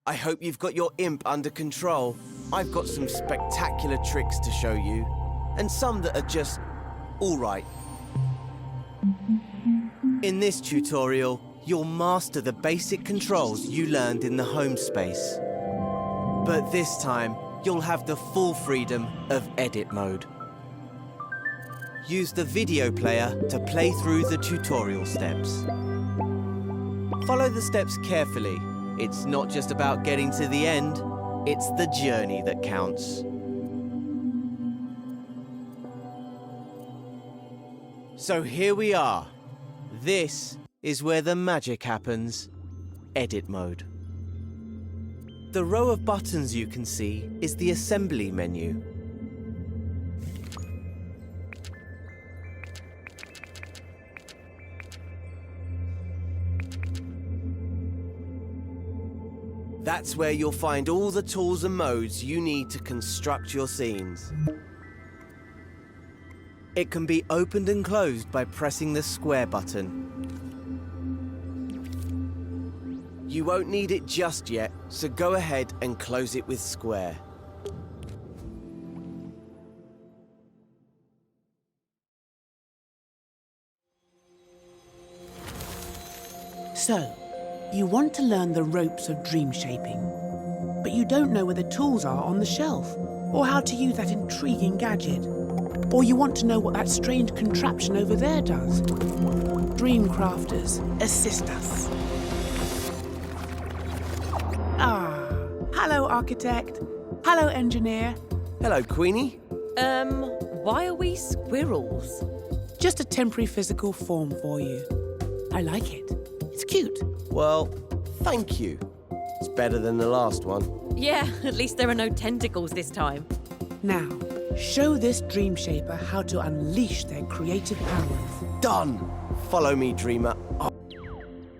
I hope you've got your imp under control. I've got some spectacular tricks to show you, and some that are just all right. In this tutorial, you'll master the basic controls you learned in the home space. But this time, you'll have the full freedom of edit mode. Use the video player to play through the tutorial steps. Follow the steps carefully. It's not just about getting to the end, it's the journey that counts. So here we are. This is where the magic happens. Edit mode. The row of buttons you can see is the assembly menu. That's where you'll find all the tools and modes you need to construct your scenes. It can be opened and closed by pressing the square button. You won't need it just yet, so go ahead and close it with square. So, you want to learn the ropes of dream shaping, but you don't know where the tools are on the shelf, or how to use that intriguing gadget, or you want to know what that strange contraption over there does. Dream crafters, assist us. Hello, architect. Hello, engineer. Hello, Queenie. Why are we squirrels? Just a temporary physical form for you. I like it. It's cute. Well, thank you. It's better than the last one. Yeah, at least there are no tentacles this time. Now, show this dream shaper how to unleash their creative powers. Done! Follow me, Dreamer.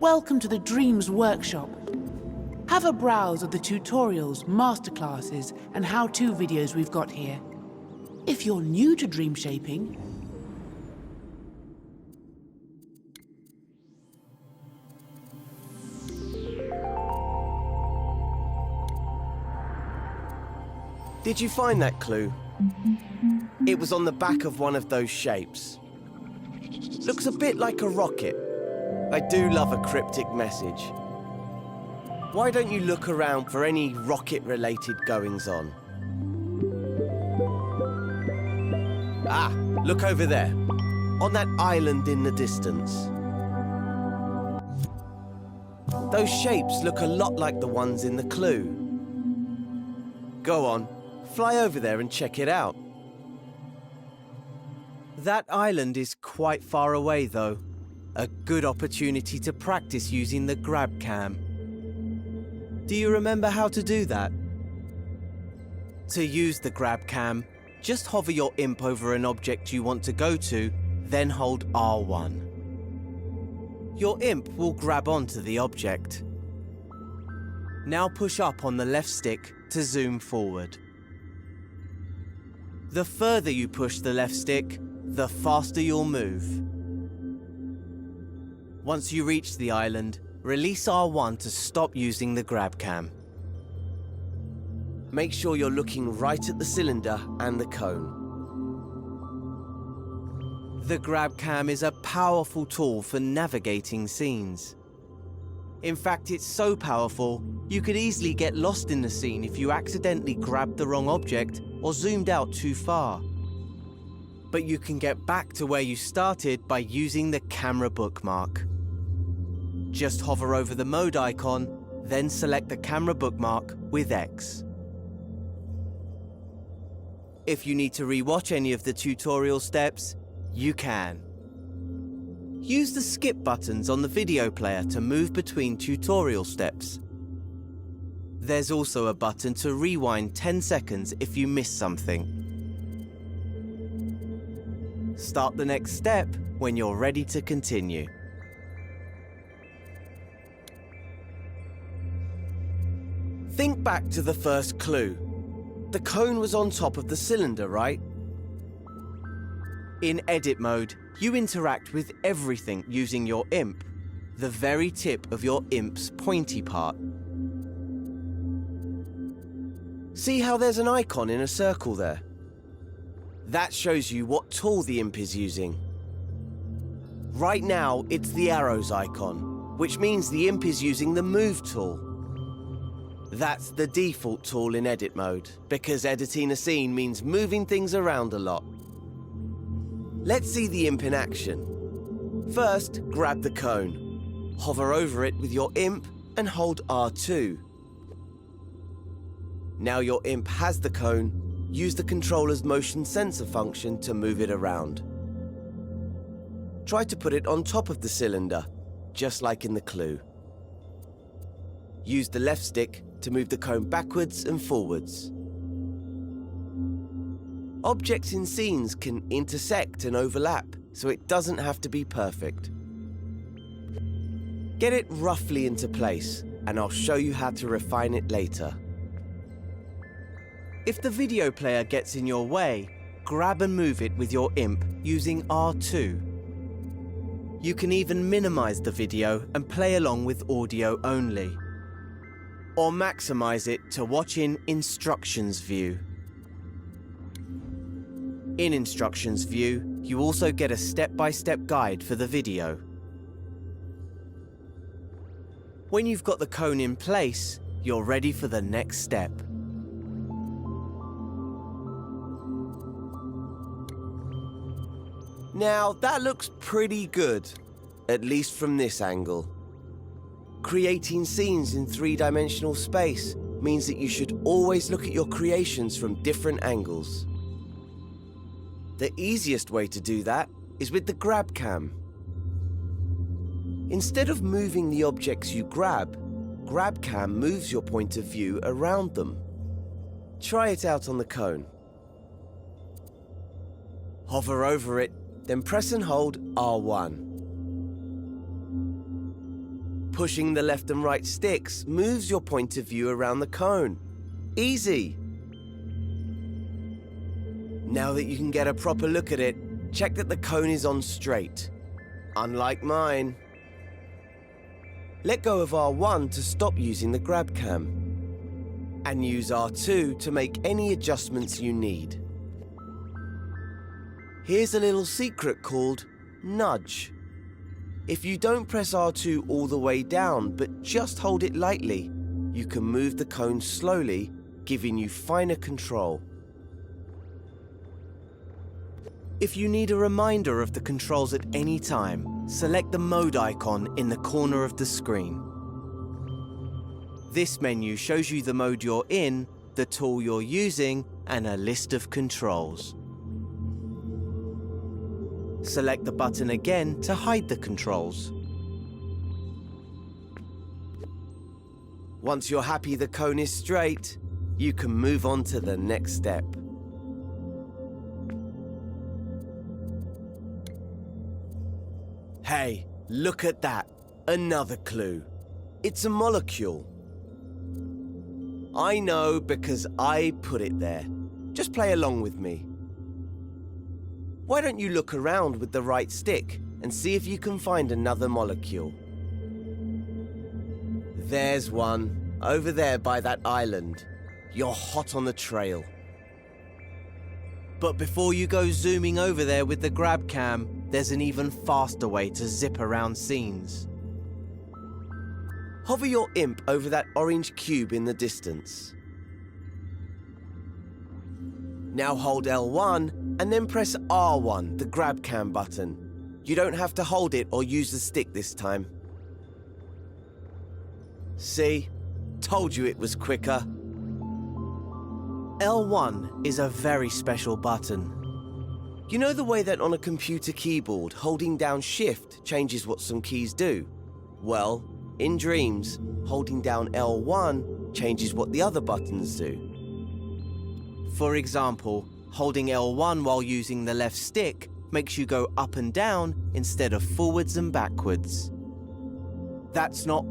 Welcome to the Dreams Workshop. Have a browse of the tutorials, masterclasses, and how-to videos we've got here. If you're new to dream shaping, Did you find that clue? It was on the back of one of those shapes. Looks a bit like a rocket. I do love a cryptic message. Why don't you look around for any rocket-related goings-on? Ah, look over there, on that island in the distance. Those shapes look a lot like the ones in the clue. Go on, fly over there and check it out. That island is quite far away though. A good opportunity to practice using the grab cam. Do you remember how to do that? To use the grab cam, just hover your imp over an object you want to go to, then hold R1. Your imp will grab onto the object. Now push up on the left stick to zoom forward. The further you push the left stick, the faster you'll move. Once you reach the island, release R1 to stop using the grab cam. Make sure you're looking right at the cylinder and the cone. The grab cam is a powerful tool for navigating scenes. In fact, it's so powerful, you could easily get lost in the scene if you accidentally grabbed the wrong object or zoomed out too far. But you can get back to where you started by using the camera bookmark. Just hover over the mode icon, then select the camera bookmark with X. If you need to re-watch any of the tutorial steps, you can. Use the skip buttons on the video player to move between tutorial steps. There's also a button to rewind 10 seconds if you miss something. Start the next step when you're ready to continue. Think back to the first clue. The cone was on top of the cylinder, right? In edit mode, you interact with everything using your imp, the very tip of your imp's pointy part. See how there's an icon in a circle there? That shows you what tool the imp is using. Right now, it's the arrows icon, which means the imp is using the move tool. That's the default tool in edit mode, because editing a scene means moving things around a lot. Let's see the imp in action. First, grab the cone. Hover over it with your imp and hold R2. Now your imp has the cone, use the controller's motion sensor function to move it around. Try to put it on top of the cylinder, just like in the clue. Use the left stick to move the cone backwards and forwards. Objects in scenes can intersect and overlap, so it doesn't have to be perfect. Get it roughly into place, and I'll show you how to refine it later. If the video player gets in your way, grab and move it with your imp using R2. You can even minimize the video and play along with audio only. Or maximize it to watch in Instructions View. In Instructions View, you also get a step-by-step guide for the video. When you've got the cone in place, you're ready for the next step. Now, that looks pretty good, at least from this angle. Creating scenes in three-dimensional space means that you should always look at your creations from different angles. The easiest way to do that is with the grab cam. Instead of moving the objects you grab, grab cam moves your point of view around them. Try it out on the cone. Hover over it, then press and hold R1. Pushing the left and right sticks moves your point of view around the cone. Easy! Now that you can get a proper look at it, check that the cone is on straight. Unlike mine. Let go of R1 to stop using the grab cam. And use R2 to make any adjustments you need. Here's a little secret called nudge. If you don't press R2 all the way down, but just hold it lightly, you can move the cone slowly, giving you finer control. If you need a reminder of the controls at any time, select the mode icon in the corner of the screen. This menu shows you the mode you're in, the tool you're using, and a list of controls. Select the button again to hide the controls. Once you're happy the cone is straight, you can move on to the next step. Hey, look at that! Another clue. It's a molecule. I know because I put it there. Just play along with me. Why don't you look around with the right stick and see if you can find another molecule? There's one, over there by that island. You're hot on the trail. But before you go zooming over there with the grab cam, there's an even faster way to zip around scenes. Hover your imp over that orange cube in the distance. Now hold L1 and then press R1, the grab cam button. You don't have to hold it or use the stick this time. See? Told you it was quicker. L1 is a very special button. You know the way that on a computer keyboard, holding down Shift changes what some keys do? Well, in Dreams, holding down L1 changes what the other buttons do. For example, holding L1 while using the left stick makes you go up and down instead of forwards and backwards. That's not